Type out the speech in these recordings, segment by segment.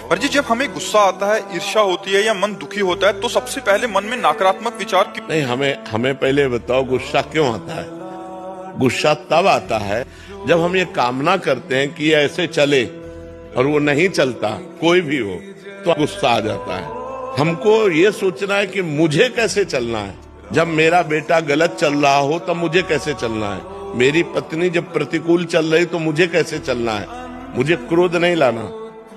पर जी जब हमें गुस्सा आता है, ईर्ष्या होती है या मन दुखी होता है तो सबसे पहले मन में नकारात्मक विचार क्यों? नहीं, हमें पहले बताओ गुस्सा क्यों आता है। गुस्सा तब आता है जब हम ये कामना करते हैं कि ये ऐसे चले और वो नहीं चलता, कोई भी हो, तो गुस्सा आ जाता है। हमको ये सोचना है कि मुझे कैसे चलना है। जब मेरा बेटा गलत चल रहा हो तब मुझे कैसे चलना है। मेरी पत्नी जब प्रतिकूल चल रही तो मुझे कैसे चलना है। मुझे क्रोध नहीं लाना,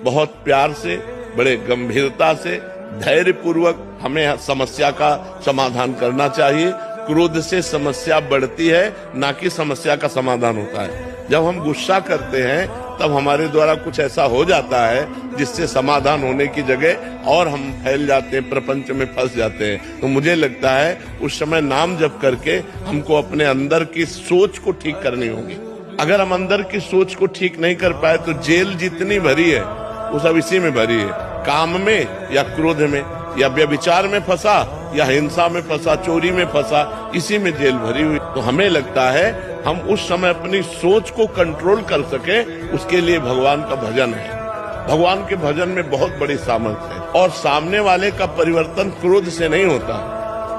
बहुत प्यार से, बड़े गंभीरता से, धैर्य पूर्वक हमें समस्या का समाधान करना चाहिए। क्रोध से समस्या बढ़ती है, ना कि समस्या का समाधान होता है। जब हम गुस्सा करते हैं तब हमारे द्वारा कुछ ऐसा हो जाता है जिससे समाधान होने की जगह और हम फैल जाते हैं, प्रपंच में फंस जाते हैं। तो मुझे लगता है उस समय नाम जप करके हमको अपने अंदर की सोच को ठीक करनी होगी। अगर हम अंदर की सोच को ठीक नहीं कर पाए तो जेल जितनी भरी है वो सब इसी में भरी है, काम में या क्रोध में या व्यभिचार में फंसा या हिंसा में फंसा, चोरी में फंसा, इसी में जेल भरी हुई। तो हमें लगता है हम उस समय अपनी सोच को कंट्रोल कर सके, उसके लिए भगवान का भजन है। भगवान के भजन में बहुत बड़ी सामर्थ्य है और सामने वाले का परिवर्तन क्रोध से नहीं होता,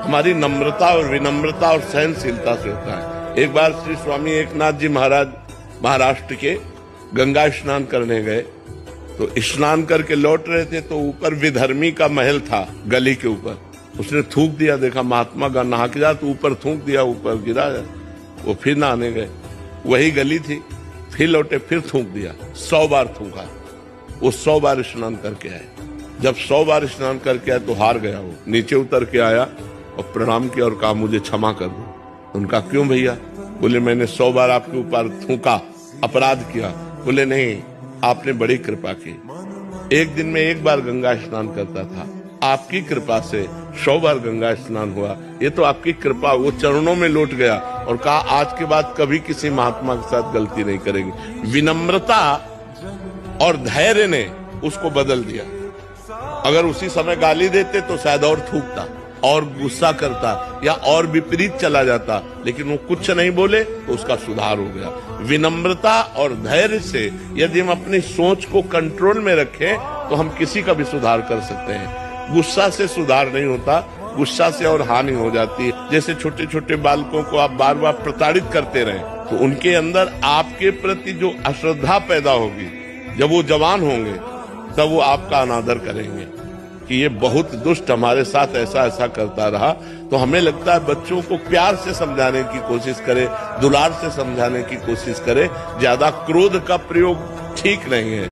हमारी नम्रता और विनम्रता और सहनशीलता से होता है। एक बार श्री स्वामी एकनाथ जी महाराज महाराष्ट्र के गंगा स्नान करने गए, तो स्नान करके लौट रहे थे तो ऊपर विधर्मी का महल था, गली के ऊपर। उसने थूक दिया, देखा महात्मा का नहा के जा, तो ऊपर थूक दिया, ऊपर गिरा। वो फिर नहाने गए, वही गली थी, फिर लौटे, फिर थूक दिया। 100 बार थूका। वो 100 बार स्नान करके आए। जब 100 बार स्नान करके आए तो हार गया। वो नीचे उतर के आया और प्रणाम किया और कहा मुझे क्षमा कर दो। उनका क्यों भैया? बोले मैंने 100 बार आपके ऊपर थूका, अपराध किया। बोले नहीं, आपने बड़ी कृपा की। एक दिन में 1 बार गंगा स्नान करता था, आपकी कृपा से 100 बार गंगा स्नान हुआ। ये तो आपकी कृपा। वो चरणों में लौट गया और कहा आज के बाद कभी किसी महात्मा के साथ गलती नहीं करेंगे। विनम्रता और धैर्य ने उसको बदल दिया। अगर उसी समय गाली देते तो शायद और थूकता और गुस्सा करता या और विपरीत चला जाता, लेकिन वो कुछ नहीं बोले तो उसका सुधार हो गया। विनम्रता और धैर्य से यदि हम अपनी सोच को कंट्रोल में रखें तो हम किसी का भी सुधार कर सकते हैं। गुस्सा से सुधार नहीं होता, गुस्सा से और हानि हो जाती है। जैसे छोटे छोटे बालकों को आप बार बार प्रताड़ित करते रहें तो उनके अंदर आपके प्रति जो अश्रद्धा पैदा होगी, जब वो जवान होंगे तब वो आपका अनादर करेंगे कि ये बहुत दुष्ट हमारे साथ ऐसा ऐसा करता रहा। तो हमें लगता है बच्चों को प्यार से समझाने की कोशिश करें, दुलार से समझाने की कोशिश करें। ज्यादा क्रोध का प्रयोग ठीक नहीं है।